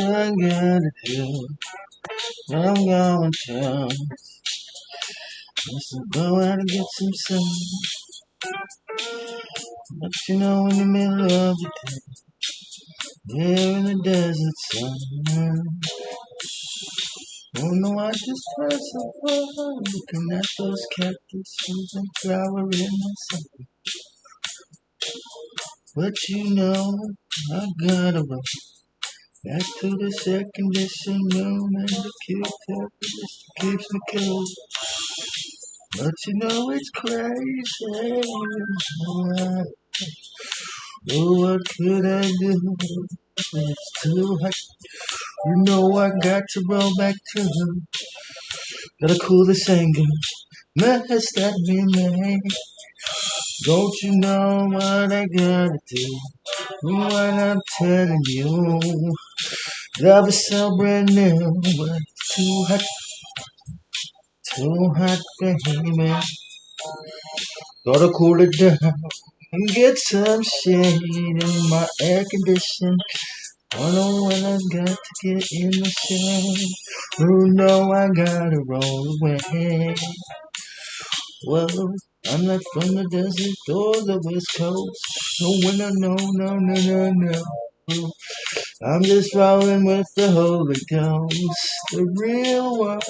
I gotta do. I'm going to just go out and get some sun. But you know, in the middle of the day, here in the desert sun. Oh no, I just felt so far looking at those cactuses and flowering the sun. But you know, I gotta run back to the air conditioned room and the cute temperature keeps me cool. But you know it's crazy. Oh, what could I do? It's too hot. You know I got to roll back to him. Gotta cool this anger. Mess that we made. Don't you know what I gotta do? What I'm telling you. Love is so brand new, but it's too hot, baby. Gotta cool it down and get some shade in my air condition. I know when I got to get in the shade. Oh no, I gotta roll away. Well, I'm not from the desert or the west coast. No winner, no. I'm just rolling with the Holy Ghost, the real one.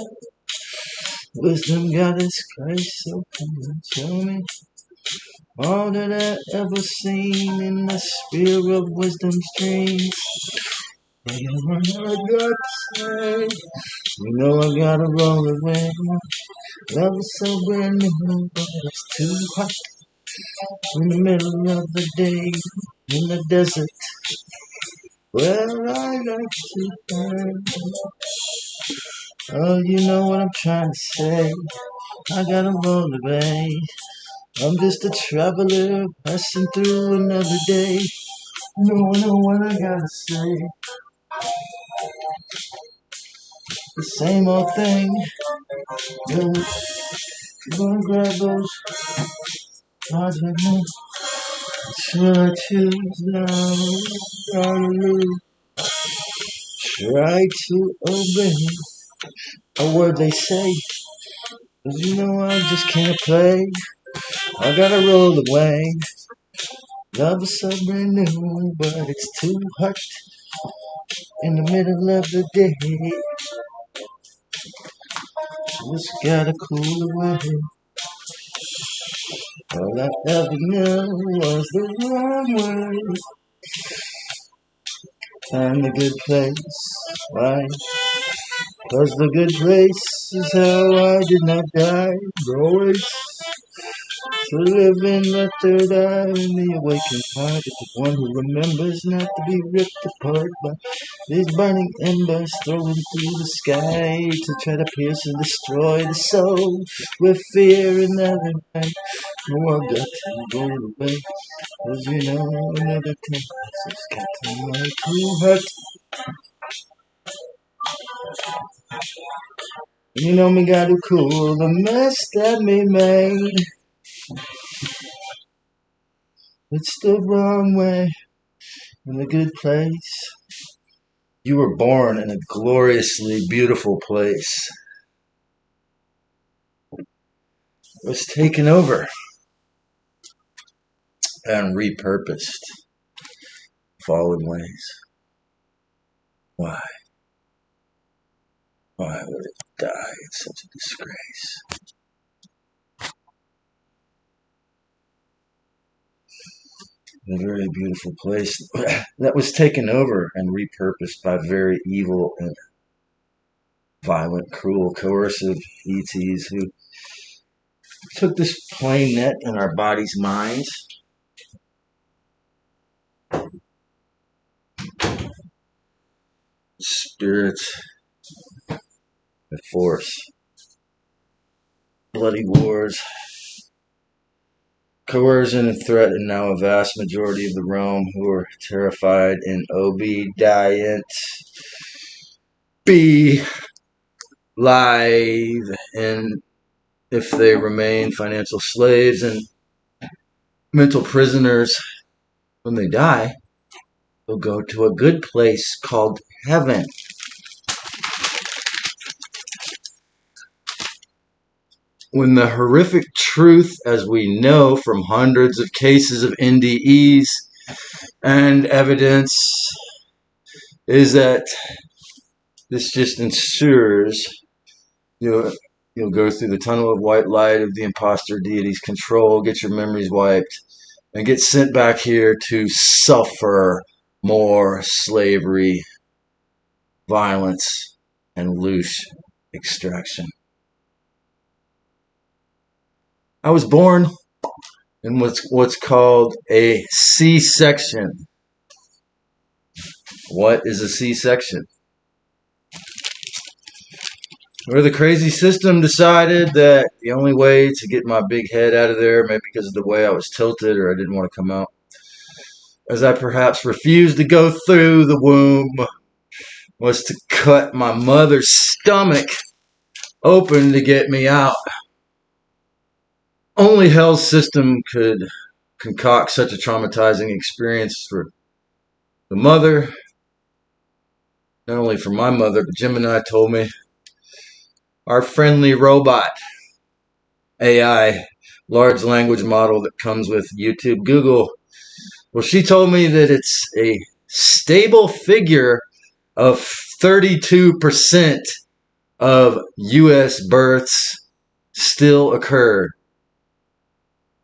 Wisdom got its grace, so come and show me all that I ever seen in the sphere of wisdom streams. What I got to say, you know I gotta roll away. Love is so brand new, but it's too hot in the middle of the day in the desert where I like to burn. Oh, you know what I'm trying to say. I gotta roll away. I'm just a traveler passing through another day. No, I know what I gotta say. The same old thing. Yo, you gonna grab those cards with me? Should I choose now? Try to obey a word they say. 'Cause you know I just can't play. I gotta roll away. Love is so brand new, but it's too hot in the middle of the day. Just gotta cool away. All I ever knew was the wrong way. Find the good place. Why? 'Cause the good place is how I did not die. Always to live in the third eye in the awakened heart is the one who remembers not to be ripped apart by these burning embers thrown through the sky to try to pierce and destroy the soul with fear and other night. Oh, I got to go away, 'cause you know another tempest is getting way too hot. You know me gotta cool the mess that me made. It's the wrong way in a good place. You were born in a gloriously beautiful place. It was taken over and repurposed. Fallen ways. Why? Why would it die in such a disgrace? A very beautiful place that was taken over and repurposed by very evil and violent, cruel, coercive ETs who took this plain net in our bodies' minds. Spirits, the force, bloody wars, coercion and threat, and now a vast majority of the realm who are terrified and obedient. Be live, and if they remain financial slaves and mental prisoners when they die, they'll go to a good place called heaven. When the horrific truth, as we know from hundreds of cases of NDEs and evidence, is that this just ensures you'll go through the tunnel of white light of the imposter deity's control, get your memories wiped, and get sent back here to suffer more slavery, violence, and loose extraction. I was born in what's called a C-section. What is a C-section? Where the crazy system decided that the only way to get my big head out of there, maybe because of the way I was tilted or I didn't want to come out, as I perhaps refused to go through the womb, was to cut my mother's stomach open to get me out. Only hell's system could concoct such a traumatizing experience for the mother. Not only for my mother, but Jim and I told me our friendly robot, AI, large language model that comes with YouTube, Google, well, she told me that it's a stable figure of 32% of U.S. births still occur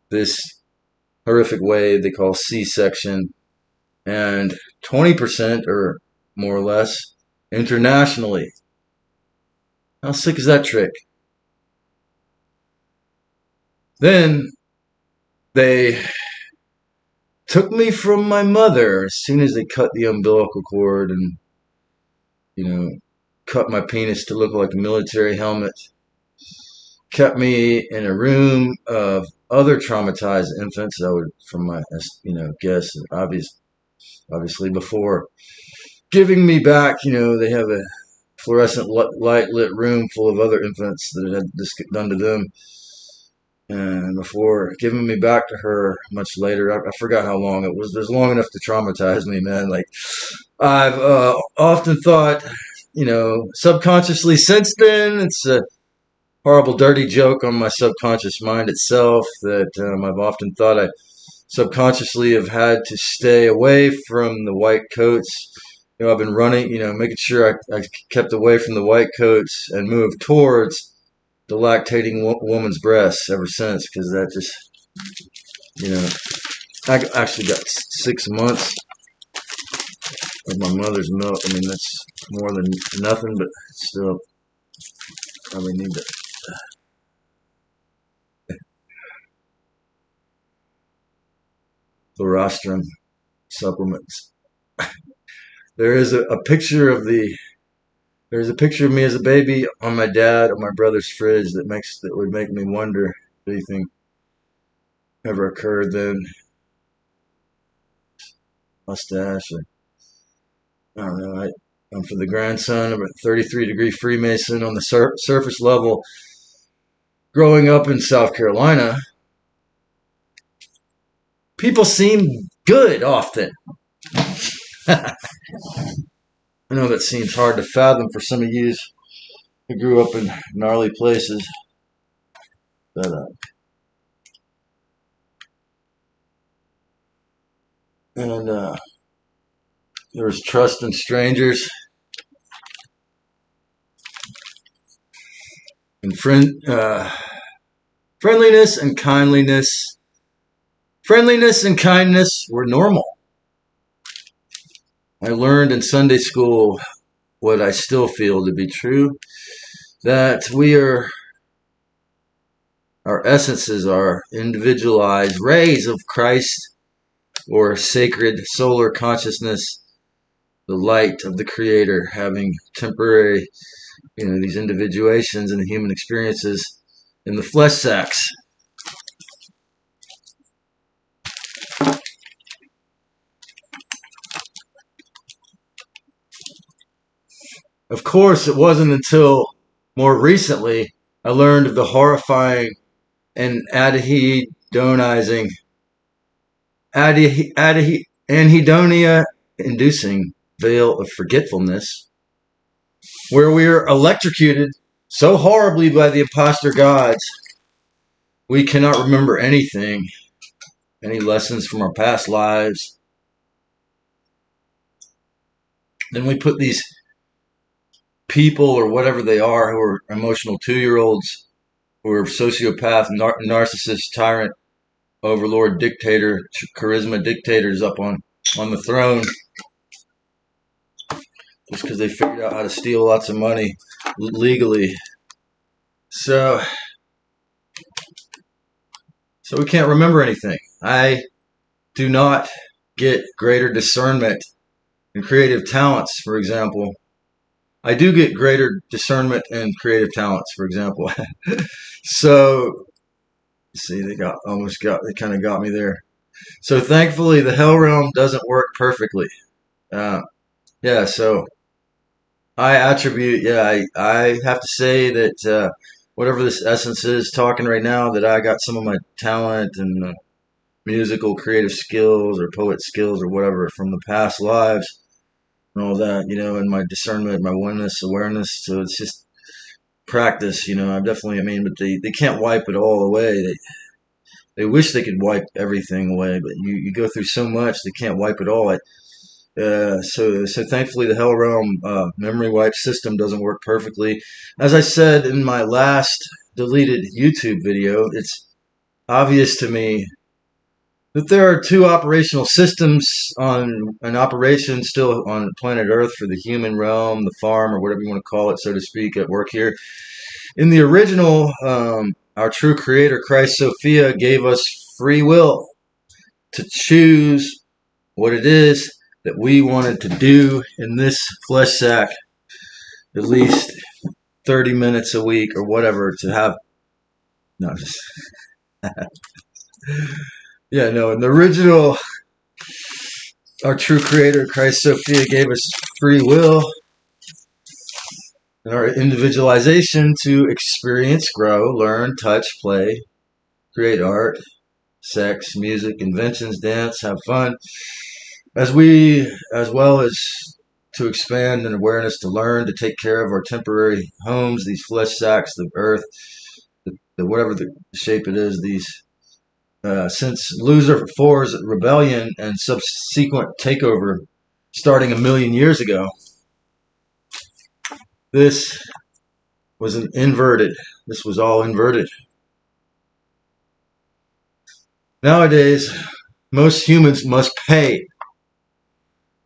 this horrific way they call C-section, and 20% or more or less internationally. How sick is that trick? Then they took me from my mother as soon as they cut the umbilical cord and, cut my penis to look like a military helmet. Kept me in a room of other traumatized infants. I would, from my, guess, obviously before giving me back, they have a fluorescent light lit room full of other infants that had this done to them. And before giving me back to her much later, I forgot how long it was. It was long enough to traumatize me, man. Like, I've often thought, subconsciously since then, it's a horrible, dirty joke on my subconscious mind itself that I've often thought I subconsciously have had to stay away from the white coats. I've been running, making sure I kept away from the white coats and moved towards the lactating woman's breasts ever since, because that just, I actually got 6 months of my mother's milk. I mean, that's more than nothing, but still, probably need to. Colostrum supplements. There's a picture of me as a baby on my dad or my brother's fridge that would make me wonder if anything ever occurred then. Mustache, I don't know. I'm for the grandson of a 33-degree Freemason on the surface level. Growing up in South Carolina, people seem good often. I know that seems hard to fathom for some of you who grew up in gnarly places. But there was trust in strangers and friendliness and kindliness. Friendliness and kindness were normal. I learned in Sunday school what I still feel to be true, that our essences are individualized rays of Christ or sacred solar consciousness, the light of the Creator, having temporary, these individuations in the human experiences in the flesh sacks. Of course, it wasn't until more recently I learned of the horrifying and anhedonia-inducing veil of forgetfulness, where we are electrocuted so horribly by the imposter gods, we cannot remember anything, any lessons from our past lives. Then we put these people, or whatever they are, who are emotional 2-year-olds, who are sociopath, narcissist, tyrant, overlord, dictator, charisma dictators up on the throne, just because they figured out how to steal lots of money legally. So we can't remember anything. I do not get greater discernment and creative talents, for example. I do get greater discernment and creative talents, for example. So, see, they kind of got me there. So thankfully, the hell realm doesn't work perfectly. So I attribute, I have to say that whatever this essence is talking right now, that I got some of my talent and musical creative skills or poet skills or whatever from the past lives and all that, and my discernment, my oneness, awareness. So it's just practice, I'm definitely, but they can't wipe it all away. They wish they could wipe everything away, but you go through so much, they can't wipe it all. So thankfully the hell realm memory wipe system doesn't work perfectly. As I said in my last deleted YouTube video, it's obvious to me that there are 2 operational systems on an operation still on planet Earth for the human realm, the farm, or whatever you want to call it, so to speak, at work here. In the original, our true creator, Christ Sophia, gave us free will to choose what it is that we wanted to do in this flesh sack, at least 30 minutes a week or whatever, to have. No, just. In the original, our true creator, Christ Sophia, gave us free will and our individualization to experience, grow, learn, touch, play, create art, sex, music, inventions, dance, have fun, as well as to expand in awareness, to learn, to take care of our temporary homes, these flesh sacks, the earth, the whatever the shape it is, these. Since Lucifer's rebellion and subsequent takeover starting 1,000,000 years ago, this was this was all inverted. Nowadays, most humans must pay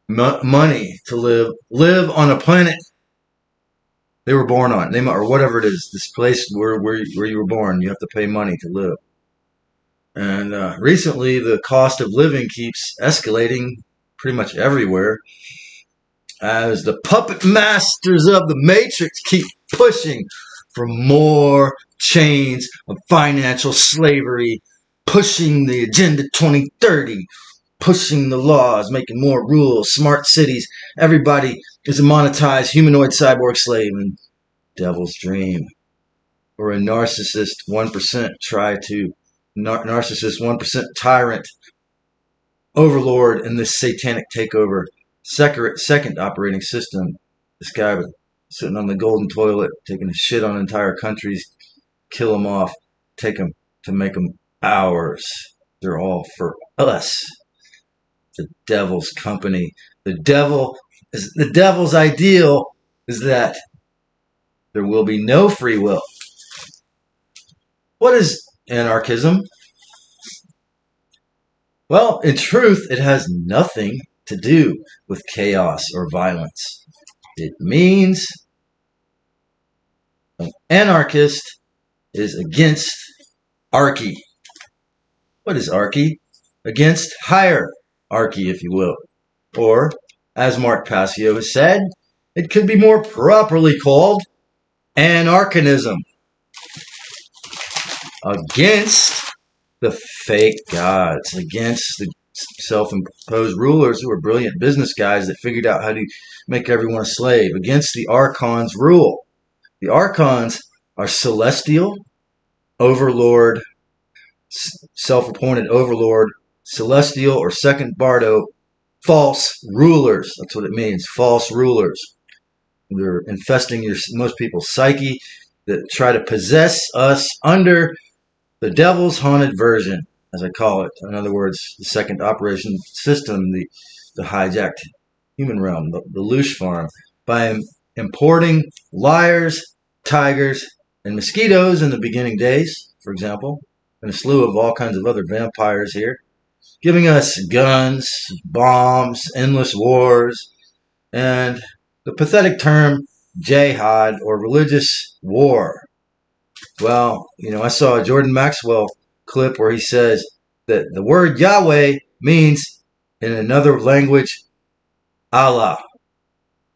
money to live on a planet they were born on, or whatever it is, this place where you were born. You have to pay money to live. And recently, the cost of living keeps escalating pretty much everywhere as the puppet masters of the Matrix keep pushing for more chains of financial slavery, pushing the Agenda 2030, pushing the laws, making more rules, smart cities. Everybody is a monetized humanoid cyborg slave and devil's dream. Or a narcissist 1% narcissist 1% tyrant overlord in this satanic takeover second operating system. This guy was sitting on the golden toilet taking a shit on entire countries, kill them off, take them to make them ours. They're all for us. The devil's company. The devil's ideal is that there will be no free will. What is anarchism? Well, in truth, it has nothing to do with chaos or violence. It means an anarchist is against archy. What is archy? Against hierarchy, if you will. Or, as Mark Passio has said, it could be more properly called anarchanism. Against the fake gods, against the self-imposed rulers who are brilliant business guys that figured out how to make everyone a slave, against the archons' rule. The archons are celestial, overlord, self-appointed overlord, celestial or second bardo false rulers. That's what it means. False rulers. They're infesting most people's psyche that try to possess us under the devil's haunted version, as I call it. In other words, the second operation system, the hijacked human realm, the Loosh farm, by importing liars, tigers, and mosquitoes in the beginning days, for example, and a slew of all kinds of other vampires here, giving us guns, bombs, endless wars, and the pathetic term jihad, or religious war. Well, I saw a Jordan Maxwell clip where he says that the word Yahweh means, in another language, Allah.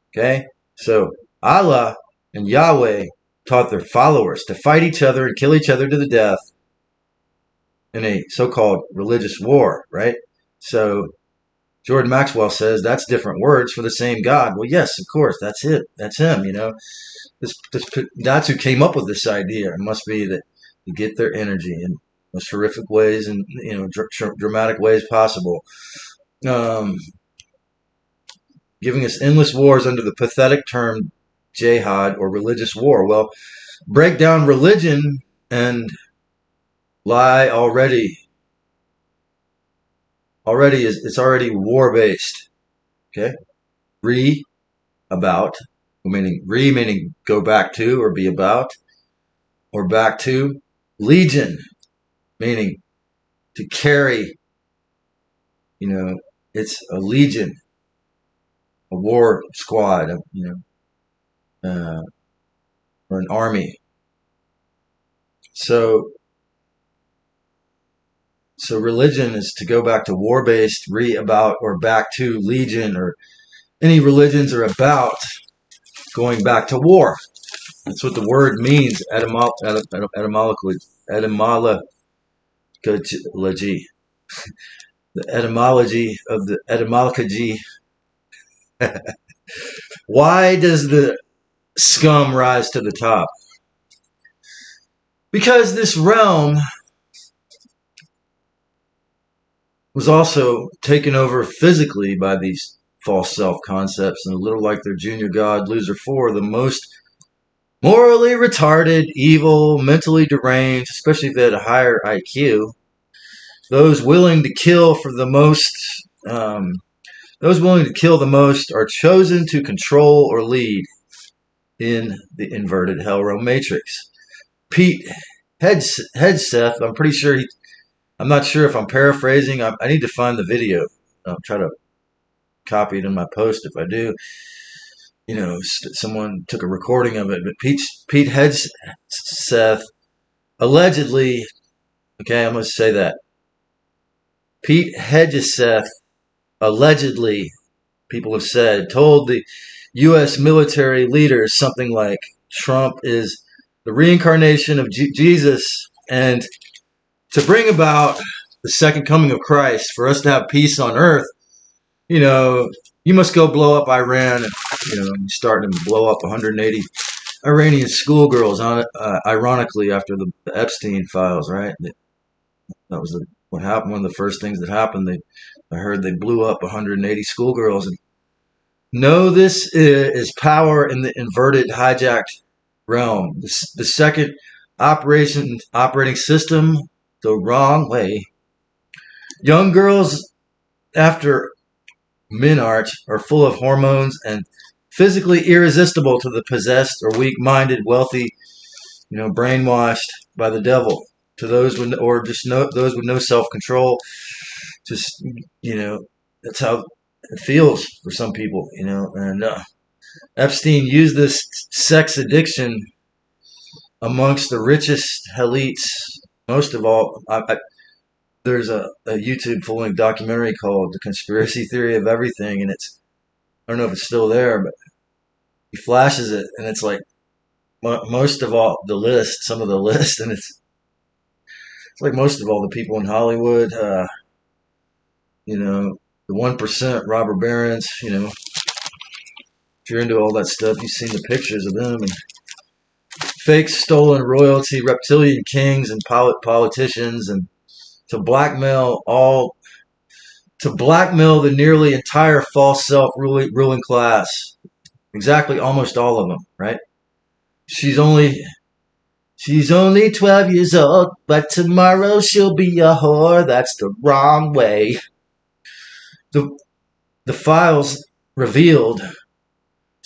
Okay? So Allah and Yahweh taught their followers to fight each other and kill each other to the death in a so-called religious war, right? So Jordan Maxwell says that's different words for the same God. Well, yes, of course, that's it. That's him, That's who came up with this idea. It must be that you get their energy in most horrific ways and, dramatic ways possible. Giving us endless wars under the pathetic term jihad, or religious war. Well, break down religion and lie already. It's already war based. Okay? About, meaning go back to or be about, or back to. Legion, meaning to carry. It's a legion, a war squad, or an army. So religion is to go back to war-based, about, or back to legion, or any religions are about going back to war. That's what the word means etymologically. The etymology of the etymology. Why does the scum rise to the top? Because this realm was also taken over physically by these false self-concepts, and a little like their junior god, Loser 4, the most morally retarded, evil, mentally deranged, especially if they had a higher IQ, those willing to kill the most are chosen to control or lead in the inverted hell realm matrix. Pete Hegseth, I'm pretty sure I'm not sure if I'm paraphrasing. I need to find the video. I'll try to copy it in my post if I do. Someone took a recording of it. But Pete Hegseth allegedly, okay, I'm going to say that. Pete Hegseth allegedly, people have said, told the U.S. military leaders something like Trump is the reincarnation of Jesus, and to bring about the second coming of Christ, for us to have peace on earth, you must go blow up Iran, and starting to blow up 180 Iranian schoolgirls on it, ironically, after the Epstein files, right? That was what happened. One of the first things that happened, I heard they blew up 180 schoolgirls. And no, this is power in the inverted, hijacked realm. The second operating system, the wrong way. Young girls after Minarch are full of hormones and physically irresistible to the possessed or weak-minded, wealthy, brainwashed by the devil. To those with those with no self-control, just that's how it feels for some people, And Epstein used this sex addiction amongst the richest elites. Most of all, there's a YouTube full-length documentary called "The Conspiracy Theory of Everything," and I don't know if it's still there, but he flashes it, and it's like most of all some of the list, and it's like most of all the people in Hollywood, the 1%, robber barons, if you're into all that stuff, you've seen the pictures of them, and fake stolen royalty, reptilian kings, and politicians, and to blackmail all to blackmail the nearly entire false self ruling class. Exactly, almost all of them, right? She's only 12 years old, but tomorrow she'll be a whore. That's the wrong way. The files revealed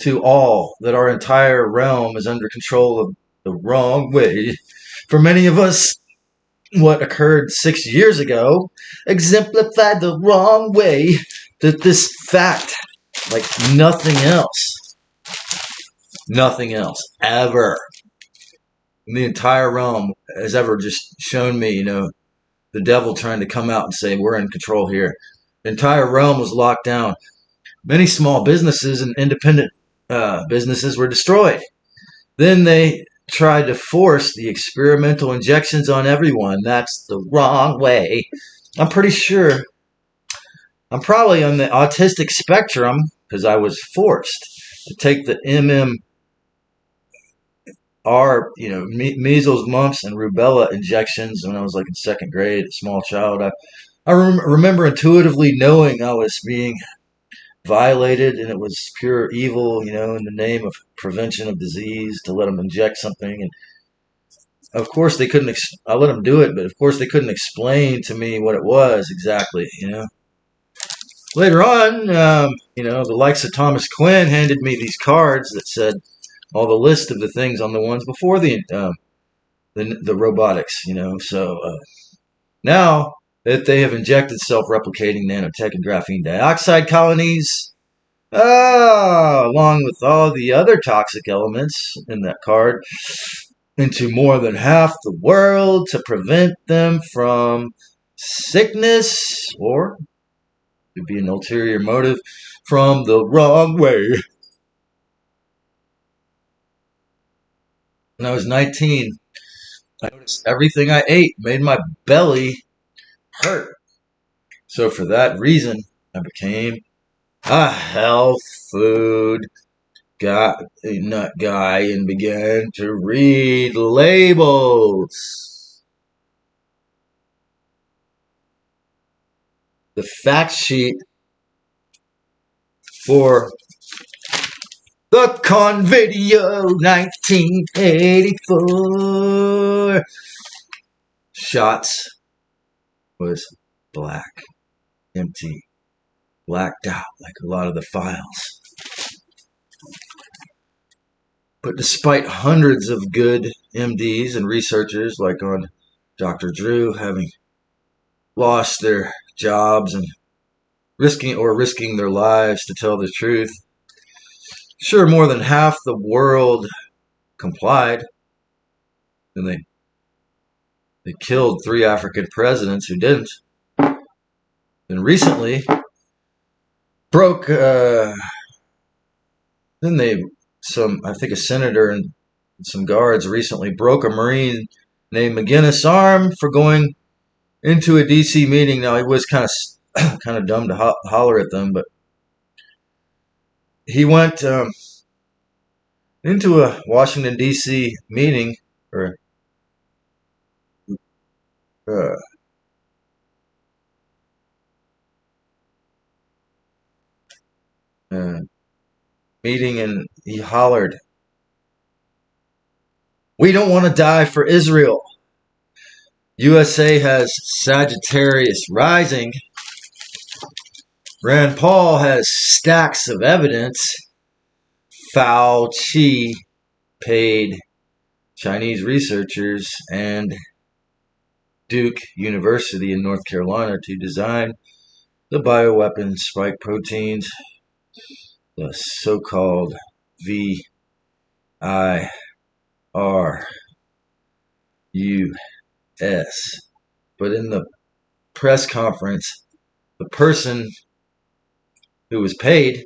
to all that our entire realm is under control of the wrong way. For many of us, what occurred 6 years ago exemplified the wrong way. That this fact, like nothing else ever in the entire realm has ever just shown me, the devil trying to come out and say, we're in control here. The entire realm was locked down. Many small businesses and independent businesses were destroyed. Then they tried to force the experimental injections on everyone. That's the wrong way. I'm pretty sure I'm probably on the autistic spectrum because I was forced to take the MMR, measles, mumps, and rubella injections when I was like in second grade, a small child. I remember intuitively knowing I was being violated and it was pure evil, in the name of prevention of disease to let them inject something. And of course they couldn't, I let them do it, but of course they couldn't explain to me what it was exactly, Later on, the likes of Thomas Quinn handed me these cards that said all the list of the things on the ones before the robotics, So now that they have injected self-replicating nanotech and graphene dioxide colonies, along with all the other toxic elements in that card, into more than half the world to prevent them from sickness, or it could be an ulterior motive, from the wrong way. When I was 19, I noticed everything I ate made my belly hurt. So for that reason, I became a health food nut guy and began to read labels. The fact sheet for the Con Video 1984 shots was black, empty, blacked out like a lot of the files. But despite hundreds of good MDs and researchers, like on Dr. Drew, having lost their jobs and risking their lives to tell the truth, sure, more than half the world complied, and they killed 3 African presidents who didn't. And recently broke. I think a senator and some guards recently broke a Marine named McGinnis' arm for going into a DC meeting. Now, he was kind of dumb to holler at them, but he went into a Washington DC meeting or meeting, and he hollered, "We don't want to die for Israel. USA has Sagittarius rising. Rand Paul has stacks of evidence. Fauci paid Chinese researchers and Duke University in North Carolina to design the bioweapon spike proteins, the so-called VIRUS. But in the press conference, the person who was paid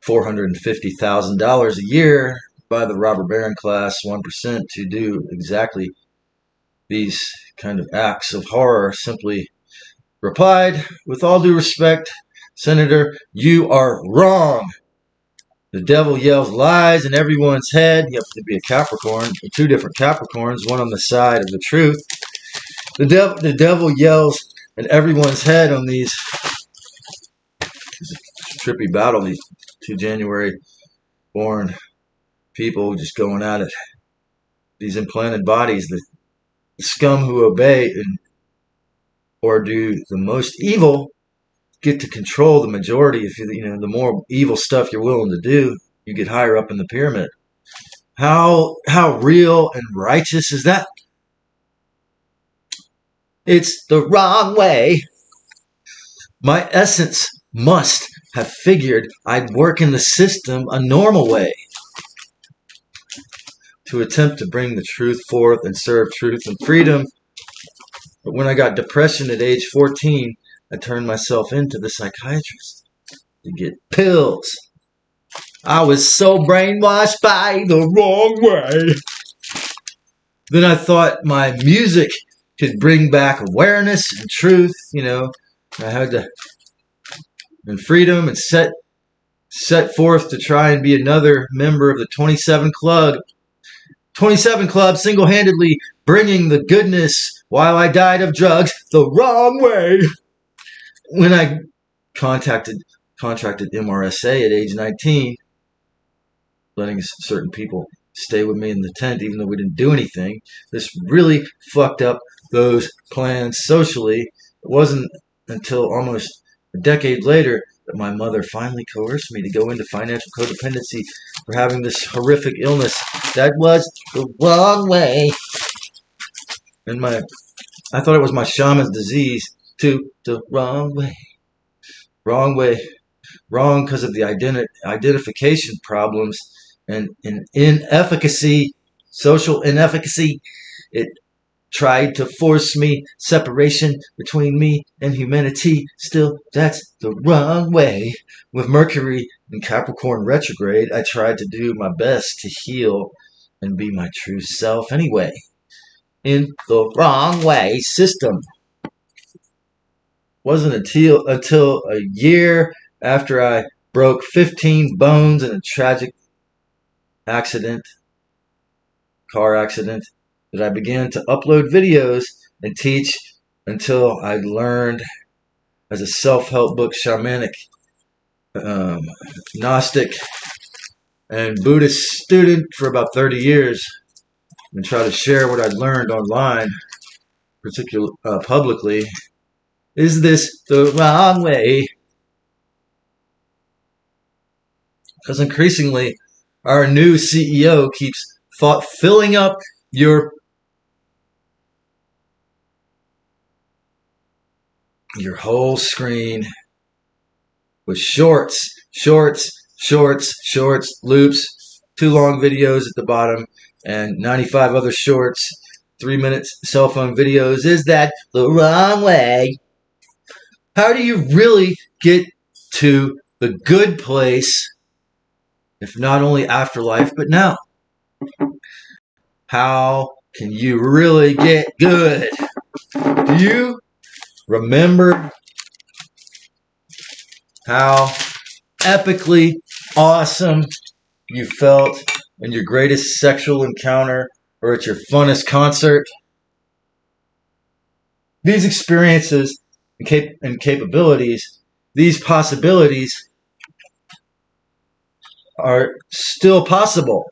$450,000 a year by the robber baron class 1% to do exactly these kind of acts of horror simply replied, "With all due respect, Senator, you are wrong. The devil yells lies in everyone's head." You have to be a Capricorn, 2 different Capricorns, one on the side of the truth. The devil yells in everyone's head on these trippy battle. These two January-born people just going at it. These implanted bodies, the scum who obey or do the most evil, get to control the majority. If the more evil stuff you're willing to do, you get higher up in the pyramid. How real and righteous is that? It's the wrong way. My essence must have figured I'd work in the system a normal way, to attempt to bring the truth forth and serve truth and freedom. But when I got depression at age 14, I turned myself into the psychiatrist to get pills. I was so brainwashed by the wrong way. Then I thought my music could bring back awareness and truth. I had to, and freedom, and set forth to try and be another member of the 27 Club. 27 Club, single-handedly bringing the goodness while I died of drugs the wrong way. When I contracted MRSA at age 19, letting certain people stay with me in the tent even though we didn't do anything, this really fucked up those plans socially. It wasn't until almost a decade later that my mother finally coerced me to go into financial codependency for having this horrific illness that was the wrong way. And I thought it was my shaman's disease too. The wrong way. Wrong way. Wrong because of the identification problems and inefficacy, social inefficacy. It tried to force me, separation between me and humanity. Still, that's the wrong way. With Mercury in Capricorn retrograde, I tried to do my best to heal and be my true self anyway. In the wrong way system. Wasn't until a year after I broke 15 bones in a tragic car accident, that I began to upload videos and teach until I learned as a self-help book, shamanic, Gnostic, and Buddhist student for about 30 years, and try to share what I'd learned online, particularly publicly. Is this the wrong way? Because increasingly, our new CEO keeps filling up your whole screen with shorts, loops, 2 long videos at the bottom, and 95 other shorts, 3-minute cell phone videos. Is that the wrong way? How do you really get to the good place, if not only afterlife, but now? How can you really get good? Do you remember how epically awesome you felt in your greatest sexual encounter or at your funnest concert? These experiences and capabilities, these possibilities are still possible.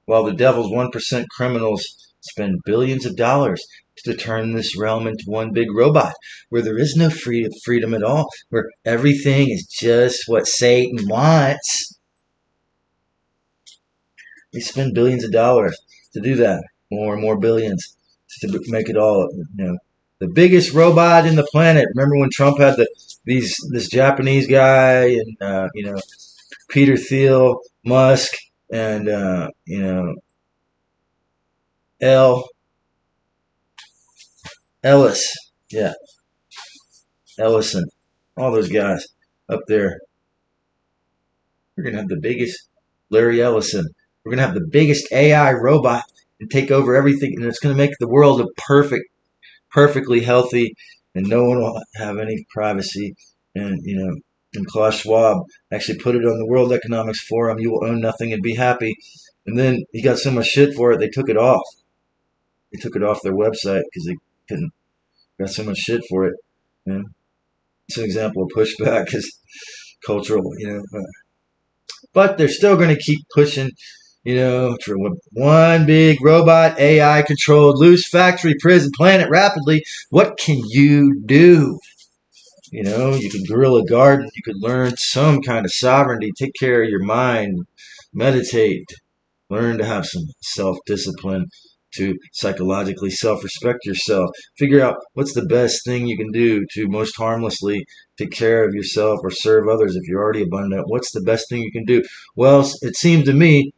While the devil's 1% criminals spend billions of dollars to turn this realm into one big robot, where there is no freedom at all, where everything is just what Satan wants. They spend billions of dollars to do that, more and more billions, to make it all, the biggest robot in the planet. Remember when Trump had this Japanese guy and Peter Thiel, Musk, and Ellison, all those guys up there. We're gonna have the biggest Larry Ellison. We're gonna have the biggest AI robot and take over everything, and it's gonna make the world perfectly healthy, and no one will have any privacy. And Klaus Schwab actually put it on the World Economics Forum: you will own nothing and be happy. And then he got so much shit for it, they took it off. They took it off their website because they got so much shit for it. It's an example of pushback is cultural, but they're still going to keep pushing, for one big robot, AI controlled, loose factory, prison, planet rapidly. What can you do? You could grill a garden, you could learn some kind of sovereignty, take care of your mind, meditate, learn to have some self discipline, to psychologically self respect yourself. Figure out what's the best thing you can do to most harmlessly take care of yourself or serve others if you're already abundant. What's the best thing you can do? Well, it seems to me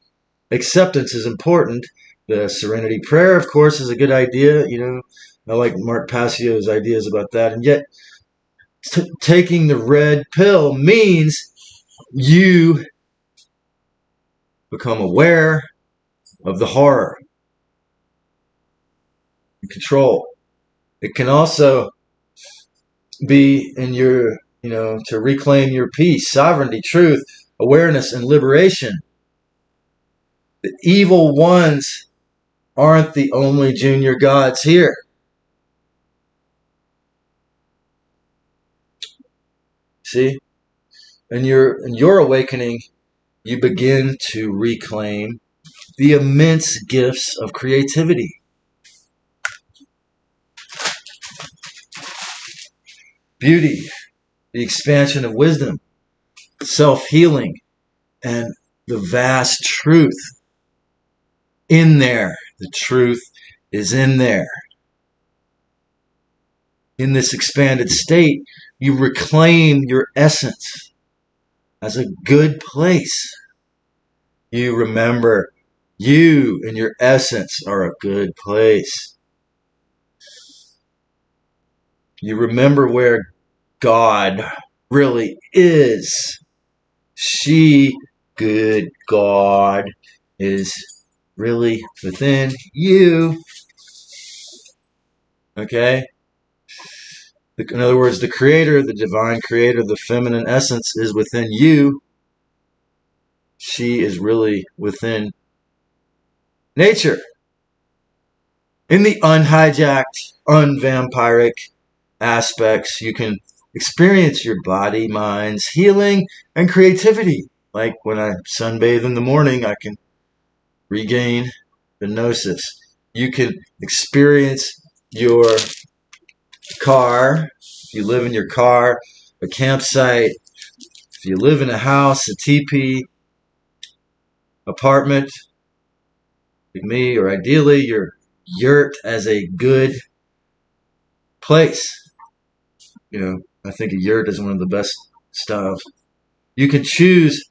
acceptance is important. The serenity prayer, of course, is a good idea. I like Mark Passio's ideas about that. And yet, taking the red pill means you become aware of the horror and control. It can also be in your, to reclaim your peace, sovereignty, truth, awareness, and liberation. The evil ones aren't the only junior gods here. See? In your awakening, you begin to reclaim the immense gifts of creativity. Beauty, the expansion of wisdom, self-healing, and the vast truth in there. The truth is in there. In this expanded state, you reclaim your essence as a good place. You remember you and your essence are a good place. You remember where God really is. She, good God, is really within you. Okay? In other words, the creator, the divine creator, the feminine essence is within you. She is really within nature. In the unhijacked, unvampiric aspects, you can experience your body, mind's healing and creativity. Like when I sunbathe in the morning, I can regain the gnosis. You can experience your car, if you live in your car, a campsite, if you live in a house, a teepee, apartment, like me, or ideally your yurt as a good place. I think a yurt is one of the best styles. You can choose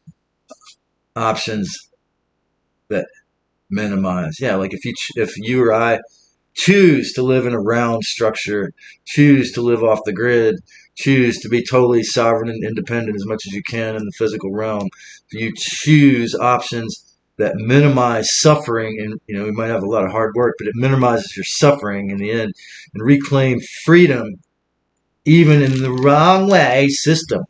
options that minimize. Yeah, like if you or I choose to live in a round structure, choose to live off the grid, choose to be totally sovereign and independent as much as you can in the physical realm, if you choose options that minimize suffering, and we might have a lot of hard work, but it minimizes your suffering in the end, and reclaim freedom even in the wrong way system.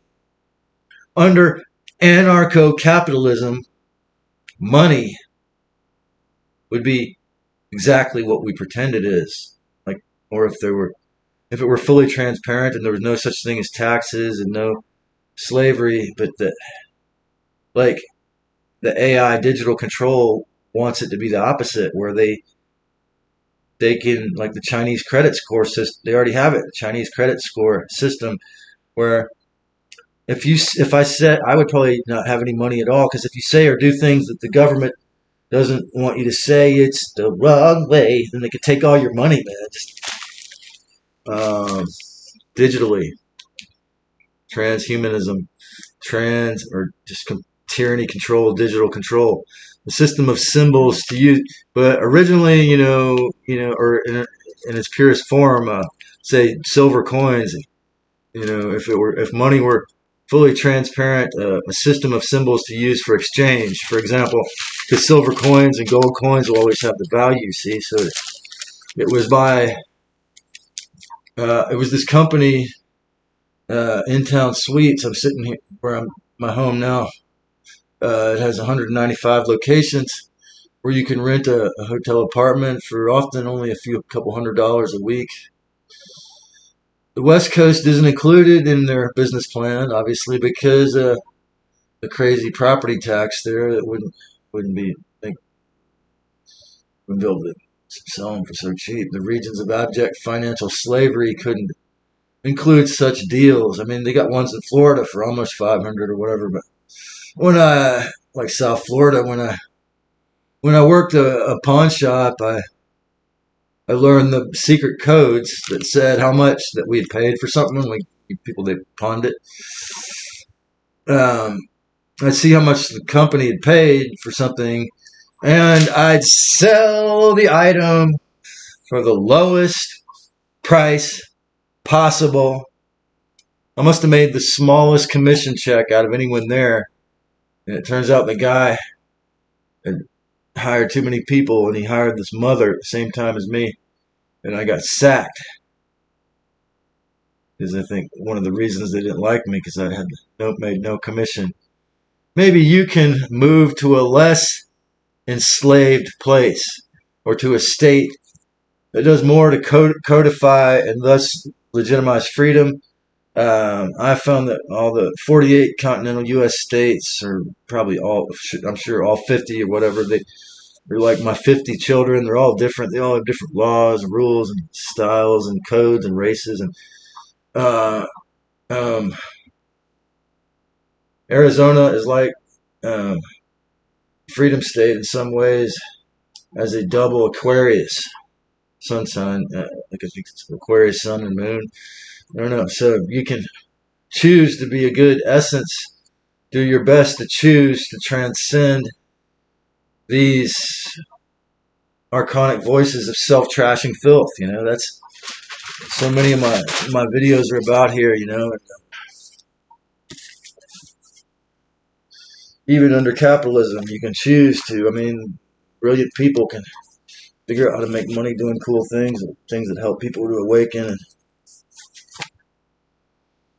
Under anarcho-capitalism, money would be exactly what we pretend it is. Or if it were fully transparent and there was no such thing as taxes and no slavery, but the AI digital control wants it to be the opposite, where they can, like the Chinese credit score system, they already have it, the Chinese credit score system, where if I said, I would probably not have any money at all, because if you say or do things that the government doesn't want you to say, it's the wrong way, then they could take all your money, man. Just digitally, transhumanism, or just tyranny, control, digital control, the system of symbols to use. But originally, or in its purest form, say silver coins. If money were fully transparent, a system of symbols to use for exchange. For example, because silver coins and gold coins will always have the value. See, so it was it was this company, In Town Suites. I'm sitting here where I'm my home now. It has 195 locations where you can rent a hotel apartment for often only couple $100s a week. The West Coast isn't included in their business plan, obviously, because the crazy property tax there that wouldn't be they wouldn't be able to sell them for so cheap. The regions of abject financial slavery couldn't include such deals. I mean, they got ones in Florida for almost 500 or whatever. But when I like South Florida, when I worked a pawn shop, I learned the secret codes that said how much that we had paid for something when people they pawned it. I'd see how much the company had paid for something, and I'd sell the item for the lowest price possible. I must have made the smallest commission check out of anyone there, and it turns out the guy had hired too many people, and he hired this mother at the same time as me, and I got sacked. Because I think one of the reasons they didn't like me because I had made no commission. Maybe you can move to a less enslaved place or to a state that does more to codify and thus legitimize freedom. I found that all the 48 continental U.S. states, or probably all, I'm sure all 50 or whatever, they're like my 50 children. They're all different. They all have different laws and rules and styles and codes and races. And um, Arizona is like Freedom State in some ways as a double Aquarius sun sign. Like I think it's Aquarius sun and moon. I don't know. So you can choose to be a good essence. Do your best to choose to transcend these archonic voices of self-trashing filth. That's so many of my videos are about here. Even under capitalism, you can choose to. I mean, brilliant people can figure out how to make money doing cool things that help people to awaken. And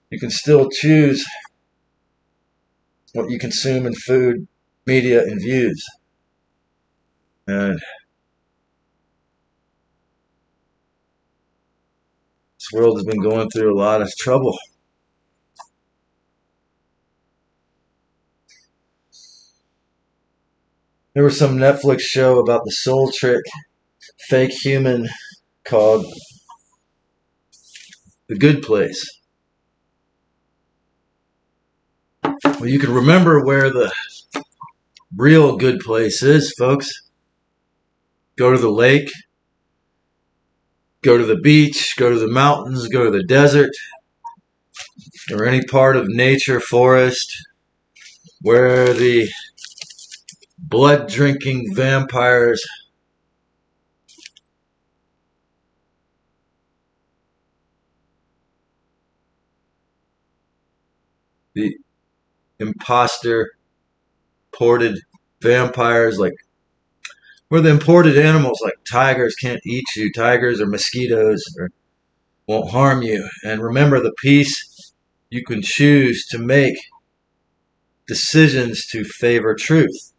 you can still choose what you consume in food, media, and views. And this world has been going through a lot of trouble. There was some Netflix show about the soul trick fake human called The Good Place. Well, you can remember where the real good place is, folks. Go to the lake, go to the beach, go to the mountains, go to the desert, or any part of nature, forest, where the blood-drinking vampires the imposter imported vampires, like where the imported animals like tigers can't eat you. Tigers or mosquitoes won't harm you. And remember the peace you can choose to make decisions to favor truth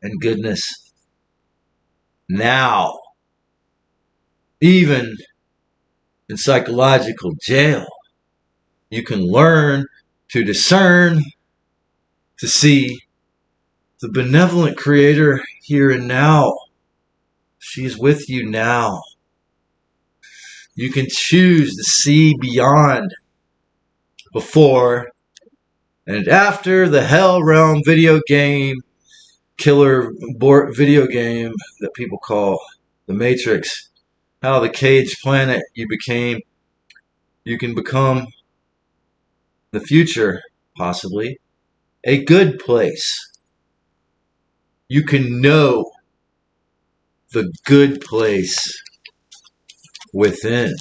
and goodness now, even in psychological jail. You can learn to discern, to see the benevolent creator here and now. She's with you now. You can choose to see beyond, before, and after the hell realm video game, killer video game that people call the Matrix. How the caged planet you became, you can become the future, possibly, a good place. You can know the good place within.